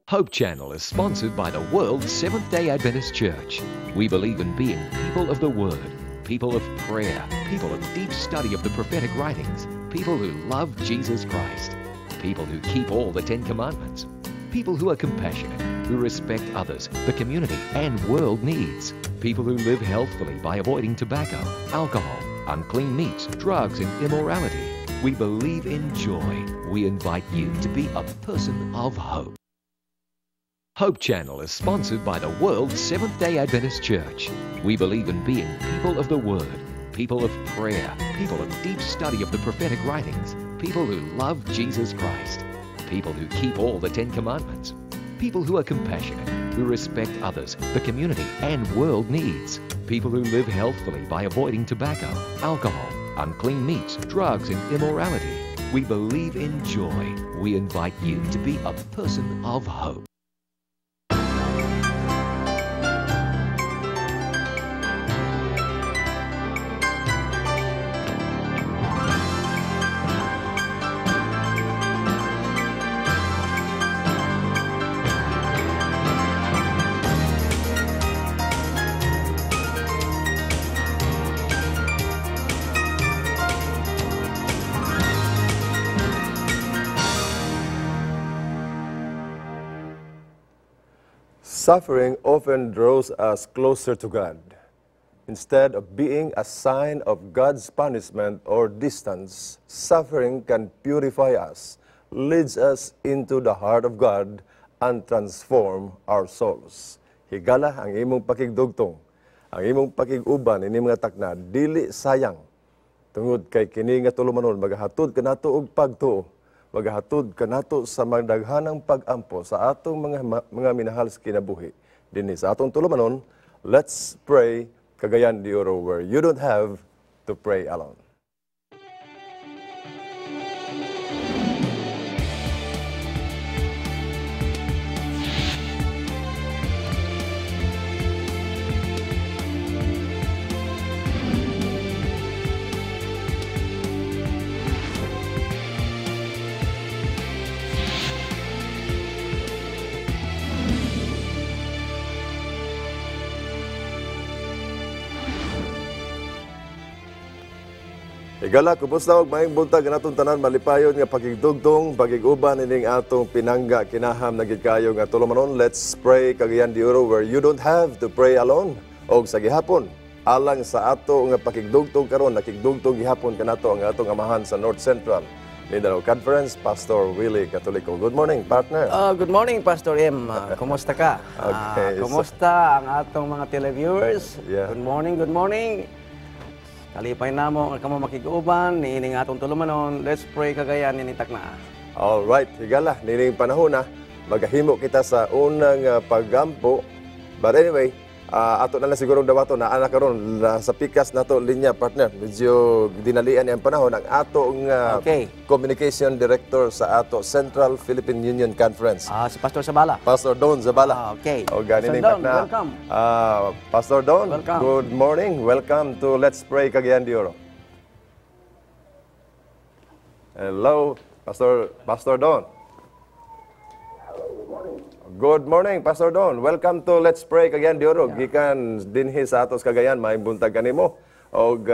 Hope Channel is sponsored by the World Seventh-day Adventist Church. We believe in being people of the Word, people of prayer, people of deep study of the prophetic writings, people who love Jesus Christ, people who keep all the Ten Commandments, people who are compassionate, who respect others, the community and world needs, people who live healthfully by avoiding tobacco, alcohol, unclean meats, drugs and immorality. We believe in joy. We invite you to be a person of hope. Hope Channel is sponsored by the World Seventh-day Adventist Church. We believe in being people of the Word, people of prayer, people of deep study of the prophetic writings, people who love Jesus Christ, people who keep all the Ten Commandments, people who are compassionate, who respect others, the community and world needs, people who live healthfully by avoiding tobacco, alcohol, unclean meats, drugs and immorality. We believe in joy. We invite you to be a person of hope. Suffering often draws us closer to God. Instead of being a sign of God's punishment or distance, suffering can purify us, leads us into the heart of God, and transform our souls. Higala ang imong pakigdugtong, ang imong pakiguban, ini mga takna, dili sayang. Tungod kay kini nga tulumanon, magahatod kanato og pagtuo, magahatod kanato sa magdaghanang pag-ampo sa atong mga minahal sa kinabuhi. Dinhi sa atong tulumanon, let's pray Cagayan de Oro, where you don't have to pray alone. Igala, kumusta og maayong buntag kanatong tanan malipayon nga pakigdugtong, pakiguban ining atong pinangga kinaham na gid kayo nga tulumanon. Let's pray Cagayan de Oro, where you don't have to pray alone. Og sa gihapon, alang sa ato nga pakigdugtong karon, nakigdugtong gihapon kanato ang atong amahan sa North Central Mindanao Conference, Pastor Willie Catolico. Good morning, partner. Good morning, Pastor M. Kumusta ka? Okay, kumusta ang atong mga televiewers? Yeah. Good morning, good morning. Kalipay namo ang kamo makiguban niining atong tulumanon. Let's pray Cagayan initak na. All right, higala, nining panahon na magahimo kita sa unang paggampo. But anyway, ato na lang siguro dawato na anak karon sa pikas nato linya, partner. Medyo dinalian ang panahon ang atong communication director sa ato Central Philippine Union Conference. Si Pastor Zabala. Pastor Don Zabala. Okay. O ganin Don, na. welcome. Pastor Don, welcome. Good morning. Welcome to Let's Pray Cagayan de Oro. Hello, Pastor Don. Good morning, Pastor Don. Welcome to Let's Pray Cagayan de Oro. Gikan dinhi sa atos Cagayan, maayong buntag kanimo. Og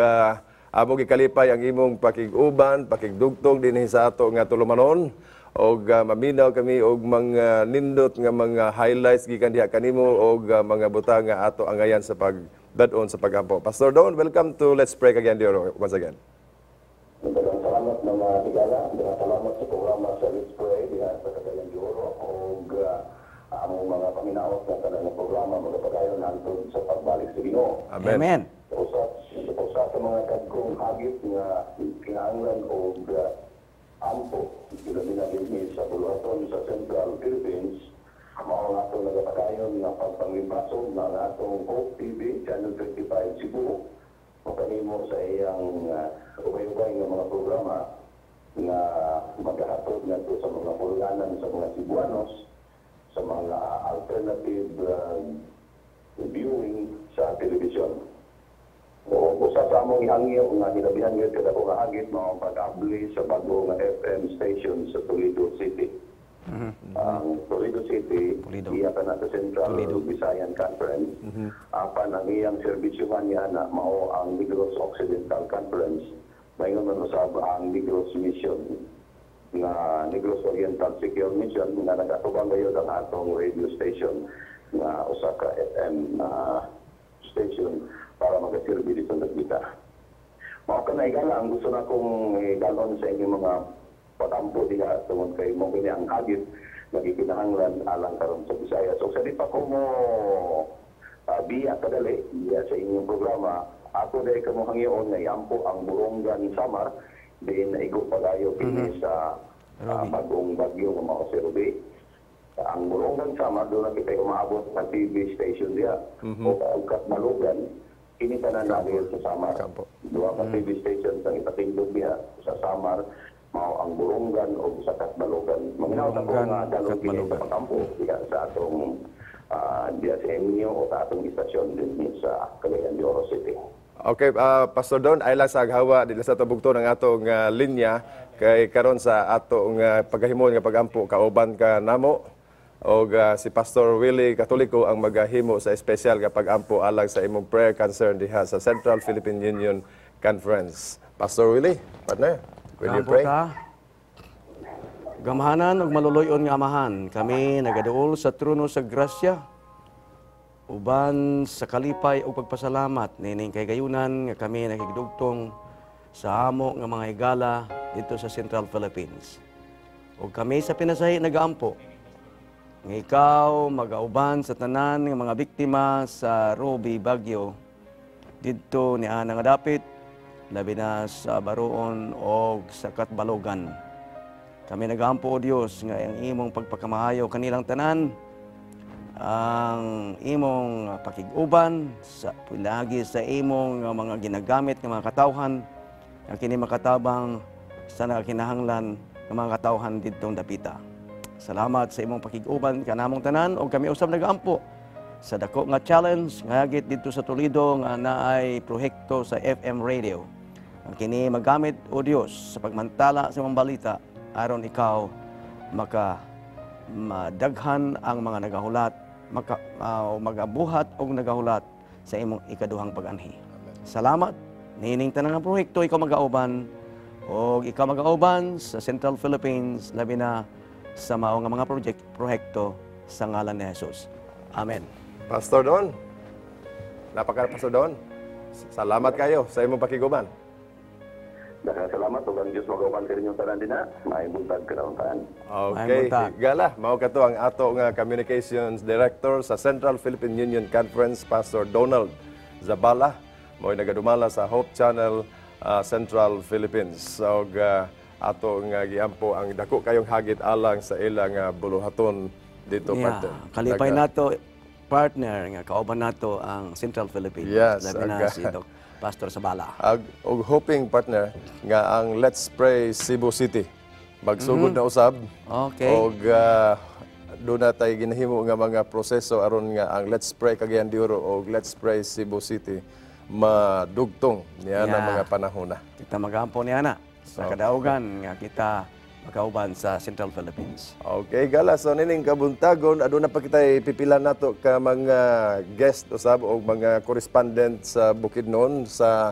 amo gikalipay ang imong pakiguban, pakigdugtong dinhi sa ato nga tulumanon. Og maminaw kami og mga nindot nga mga highlights gikan diha kanimo og mga butang nga ato angayan sa pagdadon sa pagampo. Pastor Don, welcome to Let's Pray Cagayan de Oro once again. Salamat mga higala, salamat sa programa sa Let's Pray diha sa Cagayan de Oro og ang mga paminaot na talagang programa magpapagayon hantod sa pagbalik sa Ginoo. Amen. Amen. Usa sa mga kadkong hagit nga kinahanglan og ampo gilabina dinhi sa buluhaton sa Central Philippines, mao nga atong nagapagayon nga pagpanglimpasog ng atong Hope TV Channel 25 Cebu o kanimo sa iyang ubay-ubay nga mga programa nga maghahatod ngadto sa mga puluganan sa mga Cebuanos sa mga alternative viewing sa television. O usa sa among ihangyo nga nilabihan gyud kada ko nga hagit mao pag-abli sa bago nga FM station sa Toledo City. Ang Toledo City Central Visayan Conference. Apan ang iyang serbisyohan niya na mao ang Negros Occidental Conference. Mayon man usab ang Negros Mission nga Negros Oriental Secure Mission nga nagatubang gayud ang atong radio station nga usa ka FM station para magaserbi dito sa kita. Mao ka na igala ang gusto na kong galon sa inyong mga patampo diha tungod kay mo kini ang hagit nagikinahanglan alang karon sa Bisaya. So sa di pa ko mo biya kadali biya sa inyong programa, ako dahil kamo hangyoon nga yampo ang Borongan Samar din naigo pagayo kini sa bagong bagyo nga mao si Ruby. Ang Borongan Samar doon na kita umaabot sa TV station diha o Katmalugan kini tanan namin sa Samar. Duha ka TV station sa ipatindog diha sa Samar mao ang Borongan o sa Katmalugan. Maminaw na po nga dalong kini sa patampo diha sa atong diya sa inyo o sa atong istasyon din sa Cagayan de Oro City. Okay, Pastor Don, ay lang sa aghawa dito sa tabugto ng atong linya kay karon sa atong paghahimon nga pagampo kauban ka namo og si Pastor Willie Katoliko ang magahimo sa espesyal nga pagampo alang sa imong prayer concern diha sa Central Philippine Union Conference. Pastor Willie, partner, will you pray? Gamahanan ug maluluyon nga amahan, kami nagaduol sa trono sa grasya uban sa kalipay ug pagpasalamat nining kay gayunan nga kami nakigdugtong sa amo nga mga higala dito sa Central Philippines. Ug kami sa pinasahi nagaampo nga ikaw magauban sa tanan nga mga biktima sa Roby Bagyo didto ni ana nga dapit labi na sa Baroon o sa Katbalogan. Kami nagaampo o Dios nga ang imong pagpakamaayo kanilang tanan, ang imong pakiguban sa pilagi sa imong mga ginagamit ng mga katawhan nga kini makatabang sa nagakinahanglan ng mga katawhan didtong dapita. Salamat sa imong pakiguban kanamong tanan o kami usab nagaampo sa dako nga challenge nga hagit dito sa Toledo nga naay proyekto sa FM radio. Ang kini magamit o Dios sa pagmantala sa imong balita aron ikaw madaghan ang mga nagahulat, magabuhat o nagahulat sa imong ikaduhang pag-anhi. Salamat. Nining tanang nga proyekto ikaw magauban o ikaw magauban sa Central Philippines labi na sa mao nga mga proyekto sa ngalan ni Jesus. Amen. Pastor Don, Pastor Don, salamat kayo sa imong pakiguban. Salamat ug ang Dios magauban sa inyong tanan dinha. Mahibuntag kanauntaan. Okay, gala, mao kato ang ato nga Communications Director sa Central Philippine Union Conference, Pastor Donald Zabala. Mo'y nagadumala sa Hope Channel Central Philippines. So, ato nga giampo ang dako kayong hagit alang sa ilang buluhaton dito, partner. Kalipay nato partner nga kauban nato ang Central Philippines. Yes, labi na si Pastor Zabala. Og hoping, partner, nga ang Let's Pray Cebu City magsugod na usab. Okay. Og doon na tayo ginahimo nga mga proseso aron nga ang Let's Pray Cagayan de Oro o Let's Pray Cebu City madugtong niya na mga panahon na. Kita magampo niya na sa kadaugan nga kita makauban sa Central Philippines. Okay, gala. So, nining kabuntagon, aduna pa kita ipipilan nato ka mga guest usab o mga correspondent sa Bukidnon sa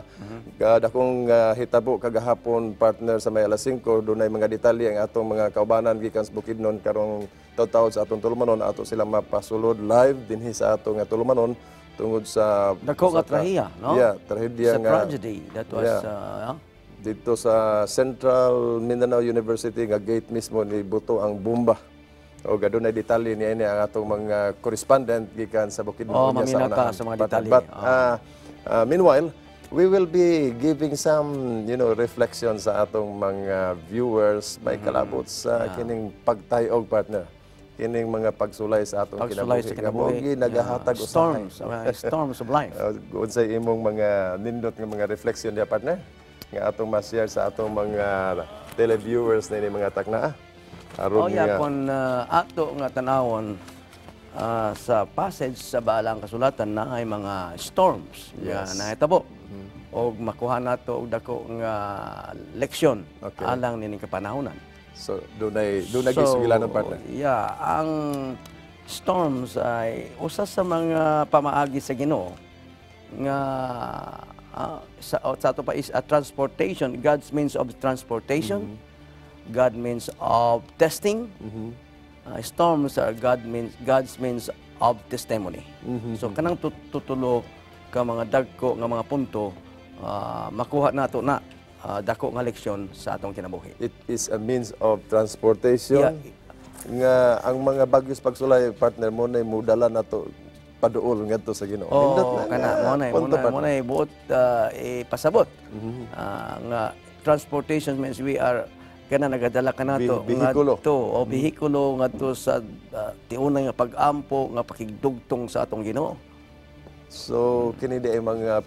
dakong hitabo kagahapon, partner, sa may alas 5. Dunay mga detalye ang atong mga kaubanan gikan sa Bukidnon karong taw-taw sa atong tulumanon. Ato silang mapasulod live dinhi sa atong tulumanon tungod sa dako nga trahiya, no? Yeah, trahedya nga tragedy that was dito sa Central Mindanao University nga gate mismo ni buto ang bomba. O gadon na detalye niya ini ang atong mga correspondent gikan sa Bukidnon. Mamina ka sa mga detalye. But meanwhile, we will be giving some, reflection sa atong mga viewers may kalabot sa kining pagtayog, partner. Kining mga pagsulay sa atong kinabuhi. Nagahatag storms of life. Unsay imong mga nindot nga mga reflection niya, partner? Nga atong ma-share sa atong mga televiewers na ini mga takna. Kung ato nga tanawon sa passage sa Baalang Kasulatan na ay mga storms nga nahitabo. O makuha nato og dako nga leksyon alang nining kapanahonan. So, doon gisuglanon, partner? Yeah, ang storms ay usa sa mga pamaagi sa Ginoo nga sa ato pa is a transportation. God's means of transportation. God means of testing. Storms are God's means of testimony. So kanang tutulo ka mga dagko nga mga punto makuha nato na dako nga leksyon sa atong kinabuhi. It is a means of transportation. Nga ang mga bagyos pagsulay, partner mo na mudala na to paduol ngadto sa Ginoo. Kana mo na buot ipasabot. Nga transportation means we are kana nagadala kanato ngadto o behikulo ngadto sa tiunay nga pag-ampo nga pakigdugtong sa atong Ginoo. So kini di mga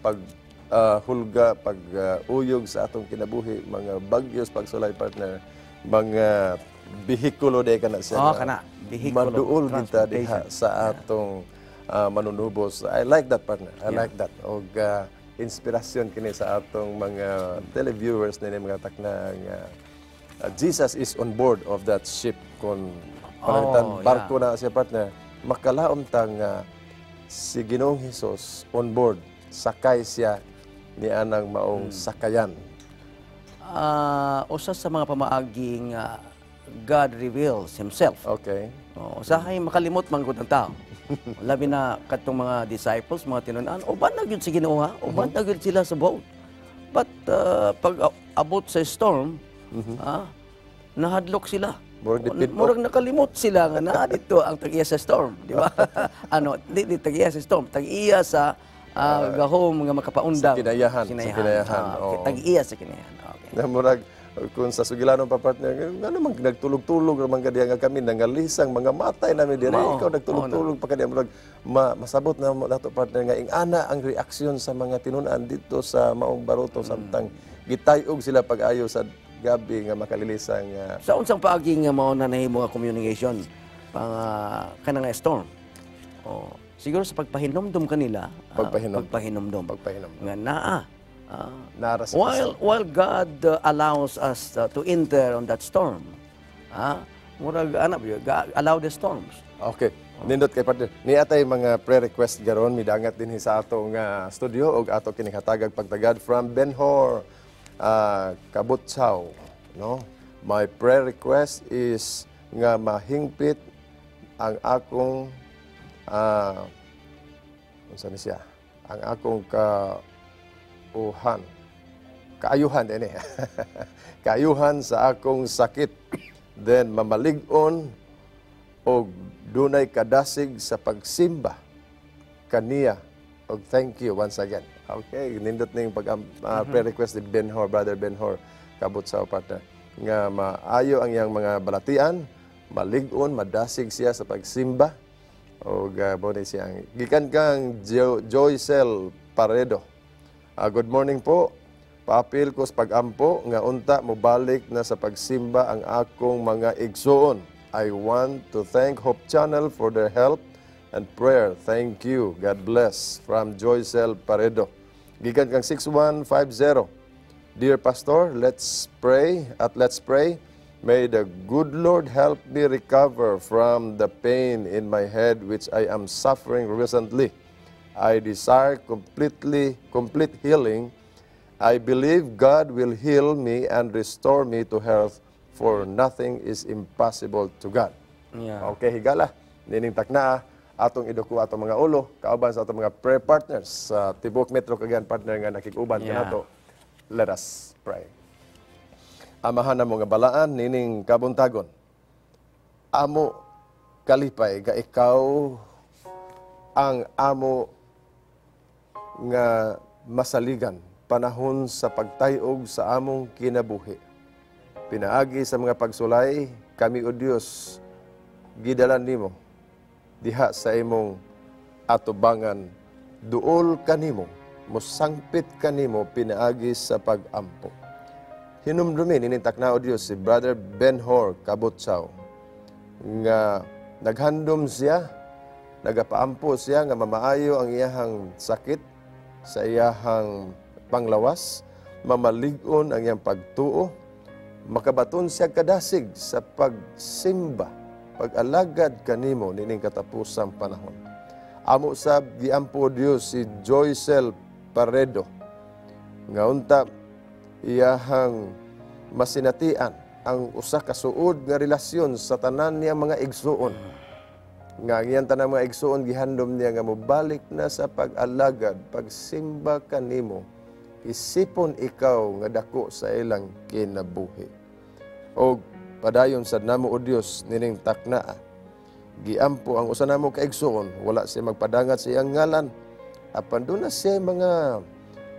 hulga uyog sa atong kinabuhi, mga bagyos pagsulay, partner, mga behikulo day kana siya. Kana behikulo. Maduol kita diha sa atong manunubos. I like that, partner. I like that. Og inspirasyon kini sa atong mga televiewers na mga takna nga Jesus is on board of that ship kon panalitan barko na siya, partner. Makalaom ta nga si Ginoong Hesus on board, sakay siya ni anang maong sakayan. Usa sa mga pamaaging God reveals Himself. Okay. Usahay makalimot man gud ang tao. Labi na katong mga disciples, mga tinun-an, uban na gyud si Ginoo ha, uban na gyud sila sa boat. But pag abot sa storm, nahadlok sila. Murag nakalimot sila nga na dito ang tag-iya sa storm, di ba? Di tag-iya sa storm, tag-iya sa gahom nga makapaundang. Sa kinayahan. Tag-iya sa kinayahan. Na murag kung sa sugilanon pa, partner, ano man nagtulog-tulog naman kadiya nga kami nangalisang mga matay namin dire. Ikaw nagtulog-tulog pa kadiya murag masabot na nato, partner, nga ingana ang reaksyon sa mga tinun-an dito sa maong baruto samtang gitayog sila pag-ayo sa gabi nga makalilisang sa unsang paagi nga mao na nahimo nga communication pang kanang storm. Siguro sa pagpahinomdom kanila, pagpahinomdom nga naa while God allows us to enter on that storm, murag allow the storms. Okay. Nindot kay partner. Ni atay mga pre-request garon midangat din sa atong studio og ato kining hatagag pagtagad from Benhor, Kabutsaw, no? My prayer request is nga mahingpit ang akong unsa ni siya? Ang akong kaayuhan ini. Kaayuhan sa akong sakit. Then mamalig-on og dunay kadasig sa pagsimba kaniya. Og thank you once again. Okay, nindot ning prayer request ni Benhor, brother Benhor Kabutsaw, partner. Nga maayo ang iyang mga balatian, malig-on, madasig siya sa pagsimba. O bonay siyang gikan kang Joycel Paredo. Good morning po. Paapil ko sa pag-ampo nga unta mobalik na sa pagsimba ang akong mga igsuon. I want to thank Hope Channel for their help and prayer. Thank you. God bless. From Joycel Paredo. Gikan kang 6150. Dear Pastor, let's pray. May the good Lord help me recover from the pain in my head which I am suffering recently. I desire complete healing. I believe God will heal me and restore me to health, for nothing is impossible to God. Yeah. Okay, higala. Nining takna atong iduko atong mga ulo, kauban sa atong mga prayer partners sa Tibok Metro Cagayan, partner nga nakikuban kanato. Let us pray. Amahan na mo nga balaan, nining kabuntagon. Amo kalipay, ga ikaw ang amo nga masaligan panahon sa pagtayog sa among kinabuhi. Pinaagi sa mga pagsulay, kami o Diyos, gidalan nimo, diha sa imong atubangan, duol kanimo, musangpit kanimo, pinaagi sa pag-ampo. Hinumdumin, inintakna o Diyos, si Brother Benhor Kabutsaw, nga naghandom siya, nagapaampo siya, nga mamaayo ang iyahang sakit, sa iyahang panglawas, mamalig-on ang iyang pagtuo, makabaton siya kadasig sa pagsimba pag-alagad kanimo nining katapusang panahon. Amo sab giampo Dios si Joycel Paredo nga unta iyahang masinatian ang usa ka suod nga relasyon sa tanan niya mga igsuon. Nga iyan tanang mga igsuon gihandom niya nga mobalik na sa pag-alagad, pagsimba kanimo, isipon ikaw nga dako sa ilang kinabuhi. O padayon sad namo o Dios nining taknaa, giampo ang usa namo ka igsuon, wala siya magpadangat sa iyang ngalan, apan doon na siya mga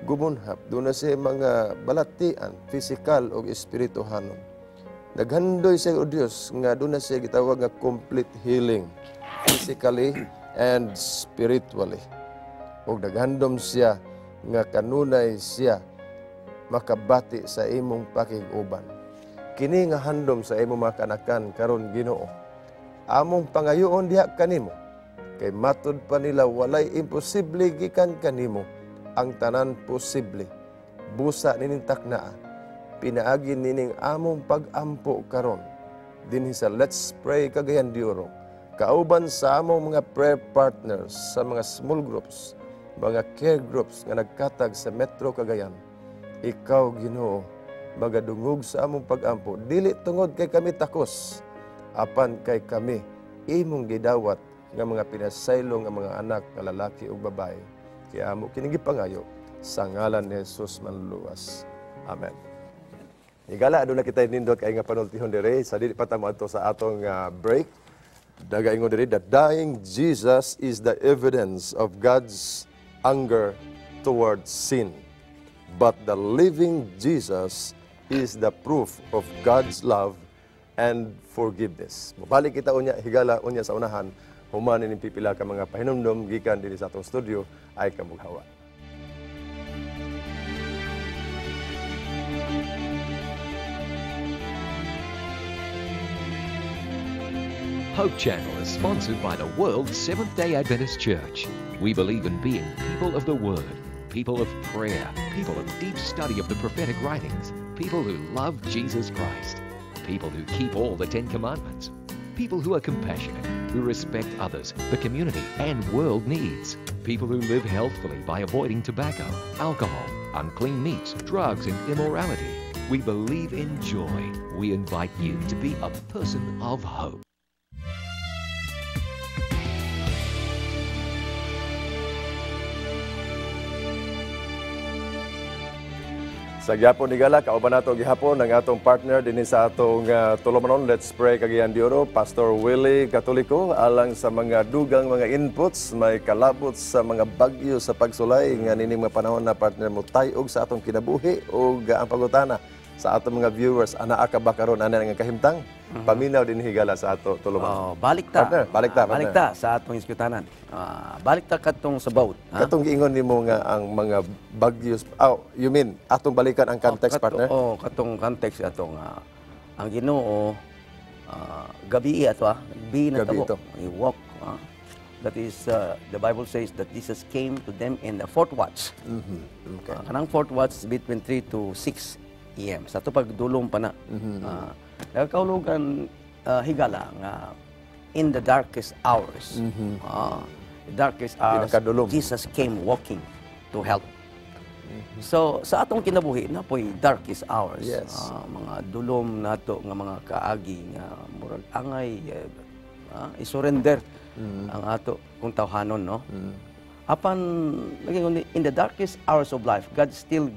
gumunhap, doon na siya mga balatian, pisikal o espirituhanon. Naghandoy siya o Dios nga doon na siya gitawag nga complete healing, physically and spiritually. O naghandom siya nga kanunay siya makabati sa imong pakiguban. Kini nga handom sa imong mga kanakan karon Ginoo, among pangayoon diha kanimo, kay matud pa nila walay imposible gikan kanimo, ang tanan posible. Busa nining taknaa, pinaagi nining among pag-ampo karon dinhi sa Let's Pray Cagayan de Oro, kauban sa among mga prayer partners sa mga small groups, mga care groups nga nagkatag sa Metro Cagayan. Ikaw Ginoo, magadungog sa among pag-ampo, dili tungod kay kami takos, apan kay kami imong gidawat nga mga pinasaylo nga mga anak nga lalaki ug babae. Kaya amo kini gipangayo sa ngalan ni Jesus manluwas. Amen. Higala aduna kita nindot kay nga panultihon dire sa dili pa ta moadto sa atong break. Dagaingon dire that dying Jesus is the evidence of God's anger towards sin. But the living Jesus is the proof of God's love and forgiveness. Mabalik kita unya higala unya sa unahan, human ni pipila ka mga pahinumdom gikan diri sa atong studio ay kamughawa. Hope Channel is sponsored by the World Seventh-day Adventist Church. We believe in being people of the Word, people of prayer, people of deep study of the prophetic writings, people who love Jesus Christ, people who keep all the 10 Commandments, people who are compassionate, who respect others, the community, and world needs, people who live healthfully by avoiding tobacco, alcohol, unclean meats, drugs, and immorality. We believe in joy. We invite you to be a person of hope. Sa gyapon ni Gala, kauban nato gihapon ang atong partner dinhi sa atong tulumanon Let's Pray Cagayan de Oro, Pastor Willie Katoliko, alang sa mga dugang mga inputs, may kalabot sa mga bagyo sa pagsulay nga nining mga panahon na partner mo tayog sa atong kinabuhi o ang pagutana sa atong mga viewers, anaa ka ba karon ana nga kahimtang? Paminaw din higala sa ato tulumanon. Balik ta. Balik ta sa atong iskutanan. Balik ta katong sa boat. Katong giingon nimo nga ang mga bagyos, you mean atong balikan ang context partner? Katong context atong ang Ginoo gabi ato gabi na tabo. I walk. That is the Bible says that Jesus came to them in the fourth watch. Okay. Kanang fourth watch is between 3 to 6 AM. Sa ito pagdulong pa na. Nagkaulugan higala nga in the darkest hours. Darkest hours, Jesus came walking to help. So, sa atong kinabuhi, na po'y darkest hours. Yes. Mga dulom nato nga mga kaagi, nga murag angay, isurrender ang ato kung tawhanon, no? Apan, in the darkest hours of life, God still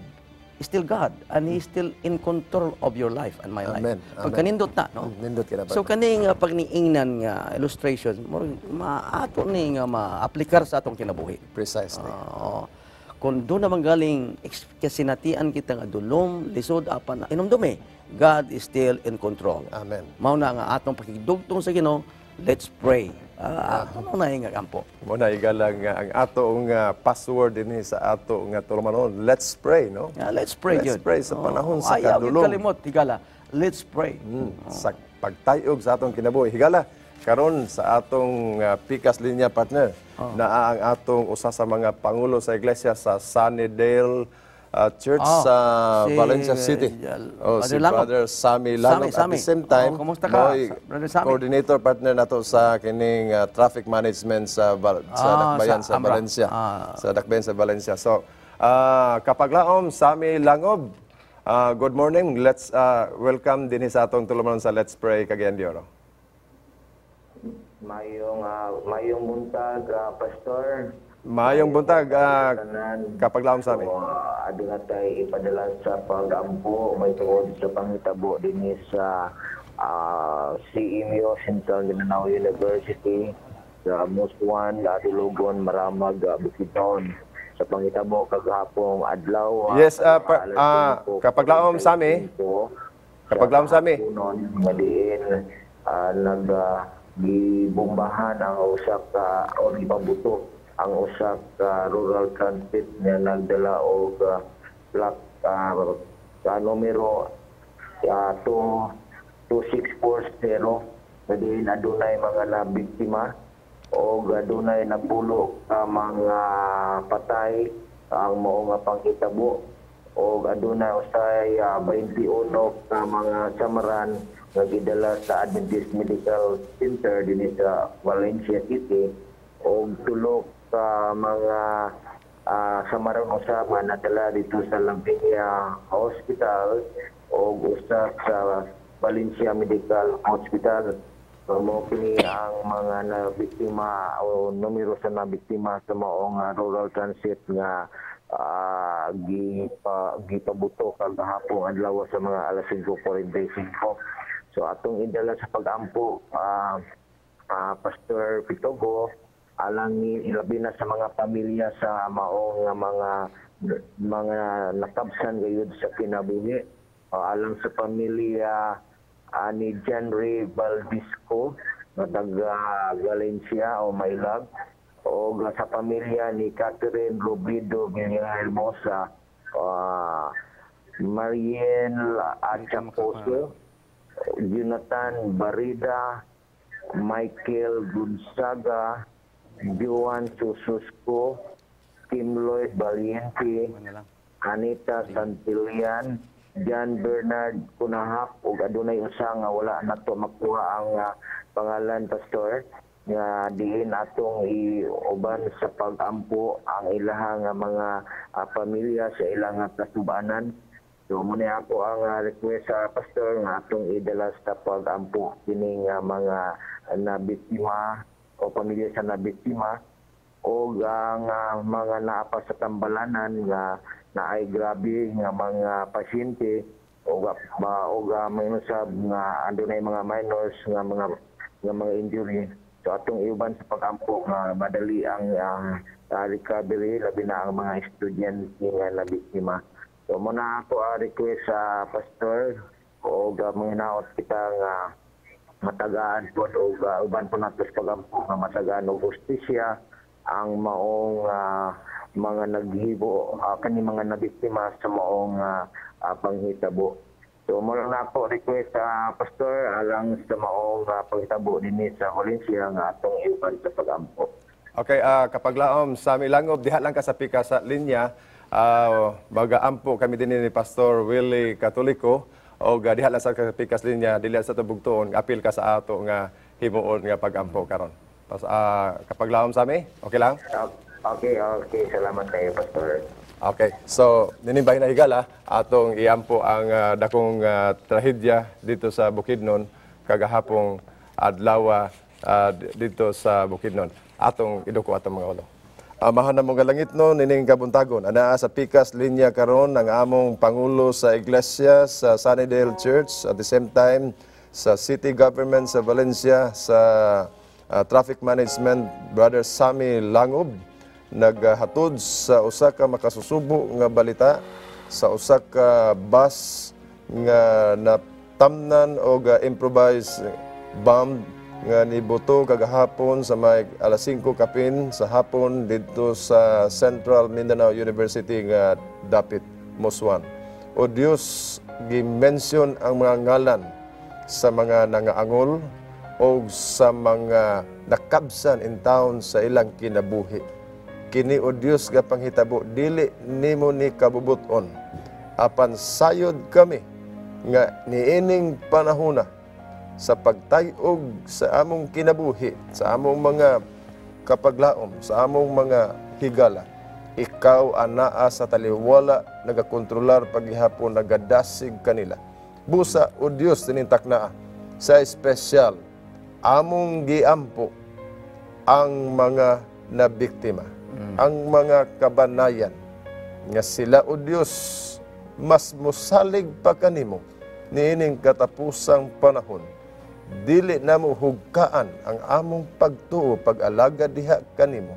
God, and He is still in control of your life and my life. Pag kanindot na, no? Nindot ka na ba? So kaning pagniingnan nga illustration, maato ni nga ma-aplikar sa atong kinabuhi. Precisely. Kung doon naman galing kasinatian kita nga dulom, lisod, apan, inumdumi, God is still in control. Amen. Mao na nga atong pakigdugtong sa Ginoo, let's pray. Ano na yung kampo? Muna igalang ang atong password din sa ato nga tulumanon. Let's pray, no? Let's pray. Let's pray sa panahon sa kadulom. Kalimot, higala. Let's pray. Sa pagtayog sa atong kinabuhi. Higala, karon sa atong pikas linya partner, na ang atong usa sa mga pangulo sa iglesia sa Sunnydale church Oh, sa si, Valencia City. Si Langob. Brother Sammy Langob. At Sammy. the same time, Kumusta ka, mo'y Brother Sammy? coordinator partner nato sa kining traffic management sa Dakbayan sa sa Ambra. Valencia. Sa Dakbayan sa Valencia. So, kapaglaom, Sammy Langob, good morning. Let's welcome din sa atong tulumanon sa Let's Pray kagayan Diyo. Mayong buntag, Pastor. Mayong buntag, kapaglaom Sammy. Ado na tayo ipadala sa pag-ampo, may tungod sa panghitabo din sa CMU, Central Mindanao University, sa Muswan, Atilugon, Maramag, Bukidnon, sa panghitabo kagahapong adlaw. Yes, kapaglaom Sammy. Kapaglaom Sammy. Madiin, gibombahan ang usak o ipabuto ang usak rural transit nga nagdala og plak numero 2640 madiin adunay mga nabiktima o adunay napulo mga patay ang mao nga panghitabo o adunay usay 21 ka mga samaran nga gidala sa Adventist Medical Center dinhi sa Valencia City o tulo ka mga samaran usama nadala dito sa Lampiña Hospital o usa sa Valencia Medical Hospital. Mo kini ang mga nabiktima o numero sa nabiktima sa maong rural transit nga gipabuto kagahapon adlaw sa mga alas 5:45. So atong idala sa pag-ampo Pastor Pitogo alang ni ilabi na sa mga pamilya sa maong mga nakabsan gayud sa kinabuhi alang sa pamilya ni John Ray Valdisco na taga Valencia o Maylag o sa pamilya ni Catherine Robido Villahermosa, Mariel Achaposo, Jonathan Barida, Michael Gonzaga, Joan Sususco, Kim Lloyd Valiente, Anita Santillan, John Bernard Kunahap ug adunay usa nga wala nato makuha ang pangalan Pastor nga diin atong iuban sa pag-ampo ang ilang mga pamilya sa ilang kasubanan. So muna ako ang request sa Pastor nga atong idala sa pag-ampo kini nga mga nabiktima o pamilya sa nabiktima o ang mga naapa sa tambalanan nga naay grabe nga mga pasyente o may usab nga andunay mga minors nga mga injury. So atong iuban sa pag-ampo nga madali ang recovery labi na ang mga estudyante nga nabiktima. So muna ako request sa Pastor o manginaot kita nga matagaan po o uban po nato sa pag-ampo nga matagaan og hustisya ang maong mga naghibo kani mga nabiktima sa maong panghitabo. So mo lang na ako request sa Pastor alang sa maong panghitabo dinhi sa Valencia nga atong iuban sa pag-ampo. Okay, kapaglaom Sammy Langob, diha lang ka sa pika sa linya. Mag-aampo kami din ni Pastor Willie Katoliko o diha lang sa pikas linya dili sa tubugtuon apil ka sa ato nga himuon nga pag-ampo karon. Kapaglaom Sammy, okay lang? Okay. Salamat kayo, Pastor. Okay. So, ninimbay na higala, atong iampo ang dakong trahedya dito sa Bukidnon, kagahapong adlaw dito sa Bukidnon. Atong iduko atong mga ulo. Amahan na mong galangit no, nining kabuntagon. Anaa sa pikas linya karon ang among Pangulo sa Iglesia sa Sunnydale Church, at the same time sa City Government sa Valencia, sa Traffic Management, Brother Sammy Langob, naghatod sa usa ka makasusubo nga balita sa usa ka bus nga natamnan og improvised bomb nga nibuto kagahapon sa may alas 5 kapin sa hapon dito sa Central Mindanao University nga dapit Muswan. O Dios, gi-mention ang mga ngalan sa mga nangaangol o sa mga nakabsan in town sa ilang kinabuhi. kini o Dios nga panghitabo dili nimo ni kabubuton apan sayod kami nga niining panahona sa pagtayog sa among kinabuhi, sa among mga kapaglaom, sa among mga higala. Ikaw anaa sa taliwala, nagakontrolar paghihapon, nagadasig kanila. Busa o Dios tinintak naa sa espesyal, among giampo ang mga nabiktima, ang mga kabanayan, nga sila o Dios mas mosalig pa kanimo niining katapusang panahon. Dili namo hugkaan ang among pagtuo, pag-alaga diha kanimo.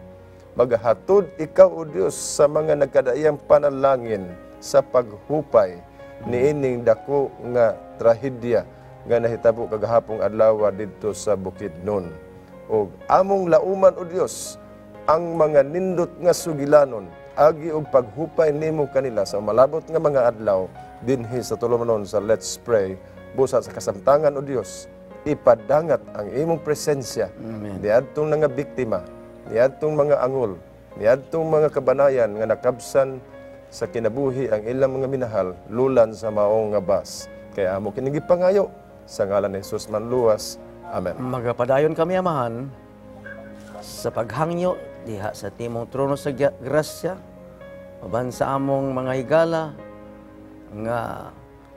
Magahatod ikaw o Dios sa mga nagkadaiyang panalangin sa paghupay niining dako nga trahedya nga nahitabo kagahapong adlaw didto sa Bukidnon. O among lauman o Dios ang mga nindot nga sugilanon agi og paghupay nimo kanila sa malabot nga mga adlaw dinhi sa tulumanon sa Let's Pray. Busa sa kasamtangan o Dios, ipadangat ang imong presensya niadtong mga biktima, niadtong mga angol, niadtong mga kabanayan nga nakabsan sa kinabuhi ang ilang mga minahal lulan sa maong nga bas. Kaya amo kini gipangayo sa ngalan ni Jesus manluwas. Amen. Magapadayon kami, Amahan, sa paghangyo diha sa timong trono sa grasya, maban sa among mga higala, nga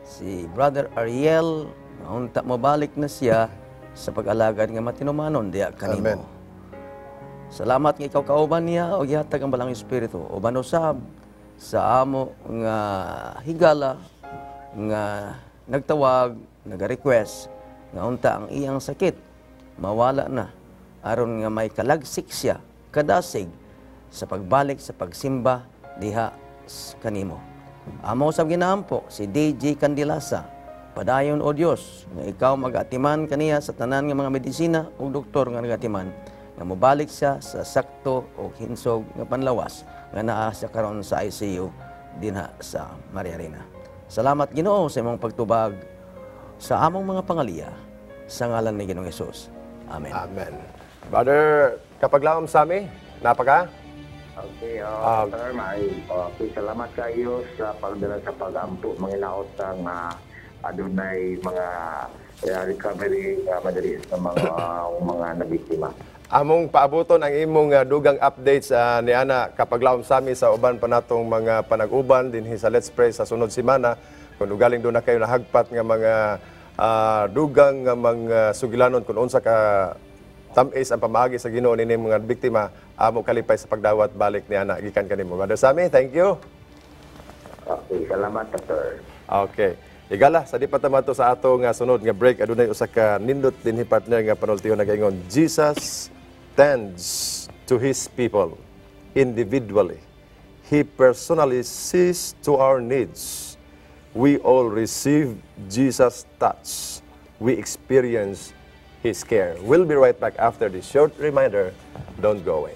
si Brother Ariel, nga unta mabalik na siya sa pag-alagad nga matinumanon diha kanimo. Amen. Salamat nga ikaw kauban niya o gihatag ang balang espiritu. Uban usab sa amo nga higala nga nagtawag, nag-request nga unta ang iyang sakit mawala na aron nga may kalagsik siya kadasig sa pagbalik sa pagsimba diha kanimo. Amo usab ginaampo si DJ Candilasa. Padayon o Dios nga ikaw mag-atiman kaniya sa tanan nga mga medisina ug doktor nga nagatiman nga mobalik siya sa sakto o hinsog nga panlawas nga naa siya karon sa ICU dinha sa Maria Reina. Salamat Ginoo sa imong pagtubag sa among mga pangaliya sa ngalan ni Ginoong Hesus. Amen. Amen. Brother, kapaglaom sa amin, napaka? Okay, sir, okay, salamat kayo sa pagdala sa pag-ampo. Mga inaot ang adunay mga recovery madali sa mga nabiktima. Among paabuton ang imong dugang updates ni Ana kapaglaom sa amin sa uban pa natong mga panag-uban dinhi sa Let's Pray sa sunod semana. Kung ugaling doon na kayo nahagpat nga mga dugang nga mga sugilanon kung unsa ka tamis ang pamaagi sa Ginoo nini mga biktima, amo kalipay sa pagdawat balik ni Ana gikan kanimo. Brother Sammy, thank you. Okay, salamat sir. Okay. Igala sa di pa tamato sa ato nga sunod nga break adunay usa ka nindot dinhi partner nga panultiho nagaingon. Jesus tends to his people individually. He personally sees to our needs. We all receive Jesus' touch. We experience His care. We'll be right back after this short reminder. Don't go away.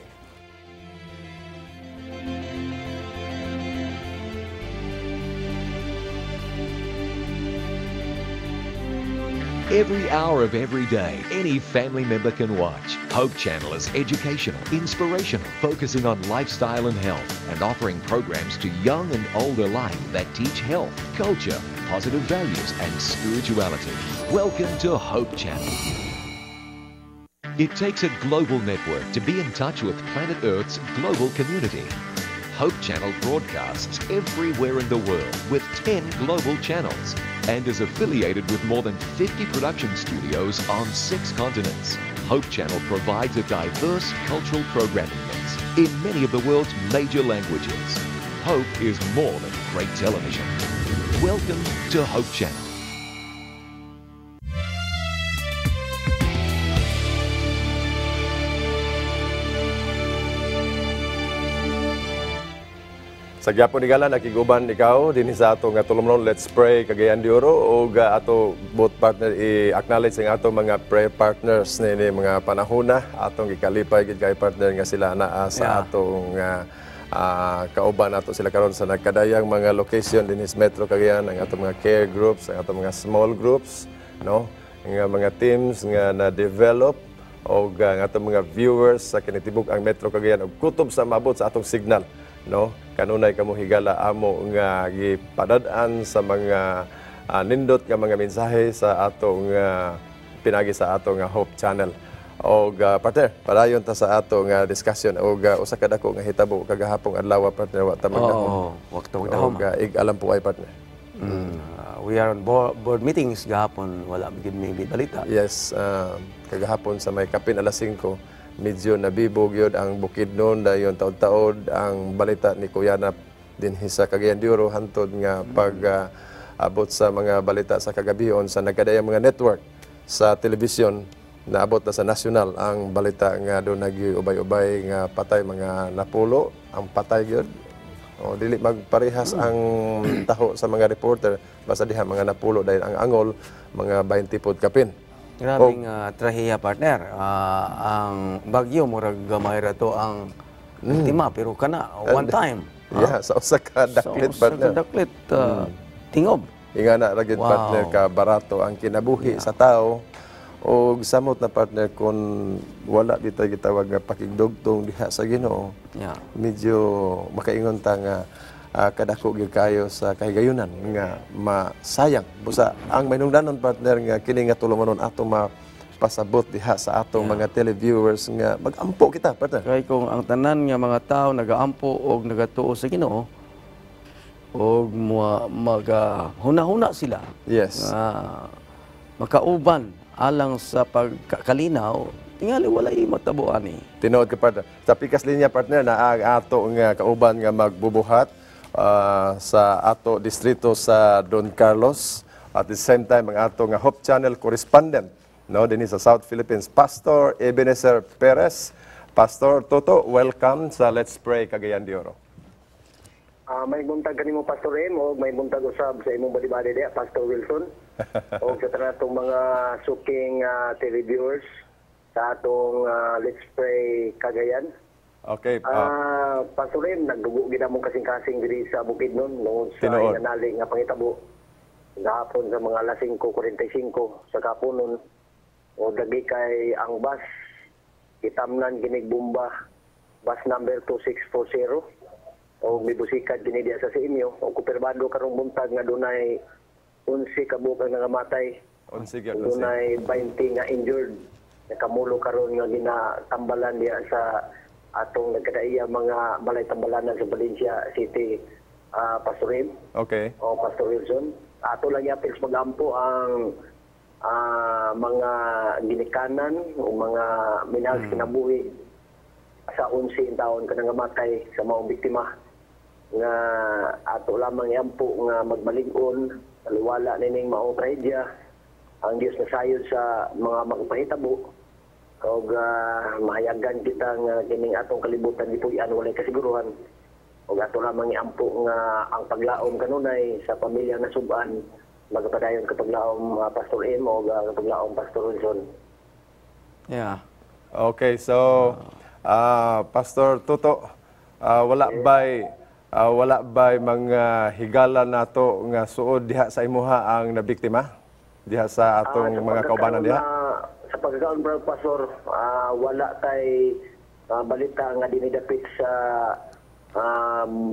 Every hour of every day, any family member can watch. Hope Channel is educational, inspirational, focusing on lifestyle and health, and offering programs to young and old alike that teach health, culture, positive values, and spirituality. Welcome to Hope Channel. It takes a global network to be in touch with planet Earth's global community. Hope Channel broadcasts everywhere in the world with 10 global channels and is affiliated with more than 50 production studios on 6 continents. Hope Channel provides a diverse cultural programming mix in many of the world's major languages. Hope is more than great television. Welcome to Hope Channel. Sa gyapon igala nakiguban ikaw dinhi sa ato nga tulumnon Let's Pray Cagayan de Oro ug ato both partner i-acknowledge ang ato mga prayer partners nini mga panahona atong gikalipay gid kay partner nga sila naa sa atong kauban nato sila karon sa nagkadayang mga location dinhi sa Metro Cagayan, ang atong mga care groups, ang atong mga small groups, no, nga mga teams nga na develop o nga atong mga viewers sa kinitibuk ang Metro Cagayan og kutob sa mabot sa atong signal, no? Kanunay kamo higala amo nga gipadad-an sa mga nindot nga mga mensahe sa atong pinagi sa atong Hope Channel. Og partner, padayon ta sa atong discussion og usa ka dako nga hitabo kagahapong adlaw partner wa ta magdahom. Waktu dahom. Og alam po ay partner. We are on board meetings gahapon, wala gid may balita. Yes, kagahapon sa may kapin alas 5, medyo nabibog yun ang Bukidnon dayon taod-taod ang balita ni Kuya Nap din sa Cagayan de Oro hantod nga pag abot sa mga balita sa kagabihon sa nagkadayang mga network sa telebisyon naabot na sa nasyonal ang balita nga doon nag-ubay-ubay nga patay mga napulo ang patay gyud. O dili magparehas ang taho sa mga reporter basta diha mga napulo dahil ang angol mga 20 pod kapin. Grabing trahiya partner. Ang bagyo murag gamay ra to ang biktima pero kana one time. Yeah, sa usa ka daklit partner. Sa daklit tingob. Inga na ragid partner ka barato ang kinabuhi sa tao. O samot na partner kung wala bitay gitawag nga pakigdugtong diha sa Ginoo. Yeah. Medyo makaingon ta nga kadako gyud kayo sa kahigayunan nga masayang busa ang mainungdanon partner nga kini nga tulumanon ato mapasabot diha sa atong mga televiewers nga magampo kita partner. Kay kung ang tanan nga mga tao nagaampo og nagatuo sa Ginoo og huna-huna sila. Yes. Makauban alang sa pagkalinaw, tingali walay matabo ani. Tinuod ka partner. Sa pikas linya partner na ang ato nga kauban nga magbubuhat sa ato distrito sa Don Carlos at the same time ang ato nga Hope Channel correspondent no dinhi sa South Philippines, Pastor Ebenezer Perez. Pastor Toto, welcome sa Let's Pray Cagayan de Oro. May buntag kanimo Pastor M o may buntag usab sa imong badi-badi diha Pastor Wilson o sa tanatong mga suking televiewers sa atong Let's Pray Cagayan. Okay. Pastor M, nagdugo gid among kasing-kasing diri sa Bukidnon noon sa inanali nga pangitabo gahapon sa mga alas 5:45 sa kapunon o dagi kay ang bus itamnan ginig bomba bus number 2640 o may busikat din diya sa inyo o kuperbado karong buntag nga dunay 11 ka buok nga namatay. 11 gyud. Dunay 20 nga injured. Nakamulo karon nga ginatambalan diya sa atong nagkadaiya mga balay tambalanan sa Valencia City, Pastor Rim. Okay. O Pastor Wilson. Ato lang yapil magampo ang mga ginikanan o mga minahal kinabuhi sa 11 taon ka nangamatay sa mga biktima nga ato lamang yampo nga magbalig-on aliwala nining maong trahedya ang Dios nasayod sa mga magpahitabo ug mahayagan kita nga kining atong kalibutan dipuy-an walay kasiguruhan ug ato lamang yampo nga ang paglaom kanunay sa pamilya nga sub-an magpadayon ka paglaom Pastor M o paglaom Pastor Wilson. Yeah. Okay, so Pastor Toto, wala bay mga higala nato nga suod diha sa imuha ang nabiktima diha sa atong mga kaubanan diha? Sa pagkakaon bro Pastor, wala tay balita nga dinidapit sa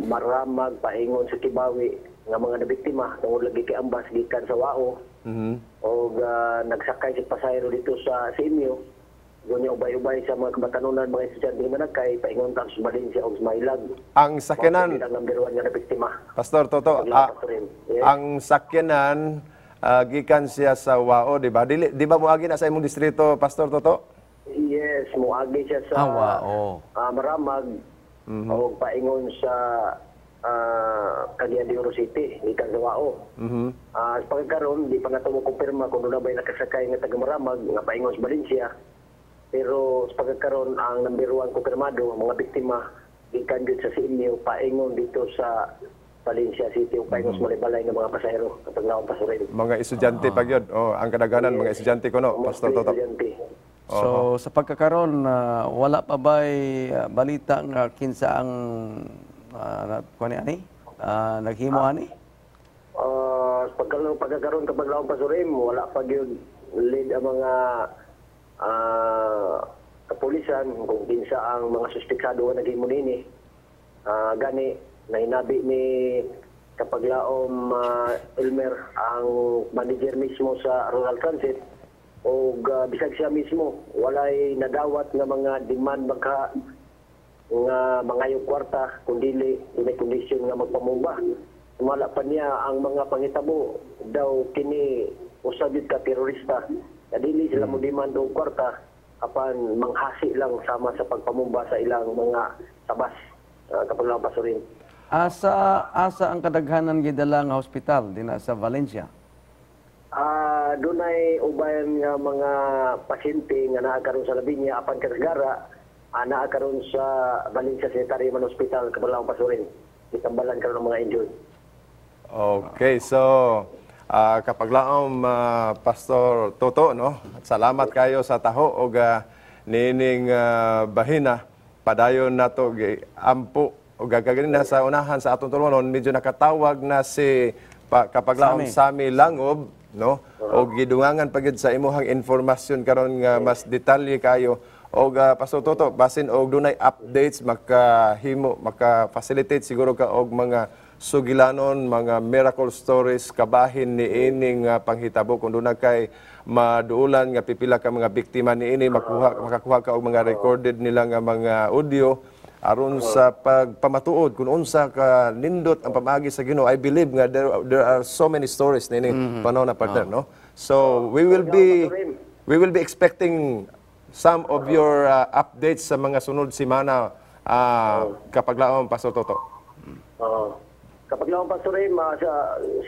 maramag paingon sa Kibawi nga mga nabiktima tungod lagi kay ambas gikan sa Wao. O nagsakay si pasahero dito sa Simio. Gunya ubay-ubay sa mga kabatanunan, mga estudyante nga nagkay paingon ta sa Valencia o sa Mailag. Ang sakyanan, ang number 1 nga na biktima. Pastor Toto, ang sakyanan gikan siya sa Wao, di ba? Di ba moagi na sa imong distrito, Pastor Toto? Yes, moagi siya sa Wao. Maramag o paingon sa Cagayan de Oro City, gikan sa Wao. Sa pagkaroon, di pa nga ito kumpirma kung doon na ba'y nakasakay nga taga Maramag, nga paingon sa Valencia. Pero sa pagkakaroon, ang number 1 kumpirmado, mga biktima, gikan dito sa Simio, paingon dito sa Valencia City, o paingon sa Malibalay ng mga pasahero, kapag naong pasurin. Mga estudyante pa yun. Ang kadaganan, mga estudyante ko, no? Pastor Toto. So, sa pagkakaroon, wala pa ba'y balita nga kinsa ang naghimo ani? Pagkakaroon kapag naong pasurin, wala pa yun lead ang mga kapulisan kung kinsa ang mga suspetsado nga naghimo nini. Gani nahinabi ni Kapaglaom Elmer ang manager mismo sa Rural Transit o bisag siya mismo walay nadawat nga mga demand baka nga mangayong kwarta kundili may kondisyon nga magpamumba. Wala pa niya ang mga pangitabo daw kini usab ka terorista. Dili sila mo demand og kwarta apan manghasi lang sama sa pagpamumba sa ilang mga tabas Kapaglaom Pasurin. Asa ang kadaghanan gidala nga hospital dinha sa Valencia? Dunay ubayan nga mga pasyente nga naa karon sa Labinya apan kasagara naa karon sa Valencia Sanitary Man Hospital Kapaglaom Pasurin. Itambalan karon ng mga injured. Okay, so Kapaglaom Pastor Toto, no? Salamat kayo sa taho og nining bahina padayon nato ampo og gaganin na sa unahan sa atong tulunon medyo nakatawag na si Kapaglaom Sami Langob, no? Og gidungangan pagid sa imuhang informasyon karon nga mas detalye kayo og Pastor Toto basin og dunay updates maka-facilitate siguro ka og mga sugilanon, mga miracle stories kabahin ni ining panghitabo kung doon kay maduulan nga pipila ka mga biktima ni ini makakuha ka og mga recorded nila nga mga audio aron sa pagpamatuod kung unsa ka nindot ang pamaagi sa Ginoo. I believe nga there are so many stories ni panahon na partner, no? So we will be expecting some of your updates sa mga sunod semana Kapaglaom Pastor Toto. Kapaglaom Pasurin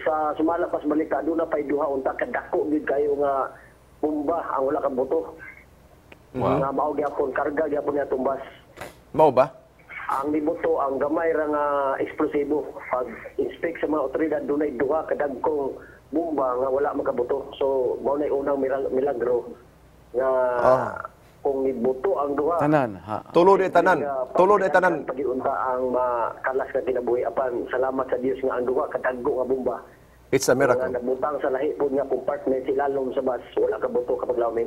sa sumala pas balita doon na pay duha unta kadako gid kayo nga bomba ang wala ka buto. Nga mao gyapon karga gyapon niya tumbas. Mao ba? Ang libuto ang gamay ra nga eksplosibo. Pag inspect sa mga otoridad dunay duha kadagkong bomba nga wala makabuto. So mao nay unang milagro nga kung nibuto ang duha. Tanan, Tulo di tanan. Pagiunta ang makalas ka kinabuhi apan salamat sa Dios nga ang duha kadagko nga bomba. It's a miracle. Nga nabutang sa lahi po nga compartment silalom sa bus wala ka buto Kapaglaom.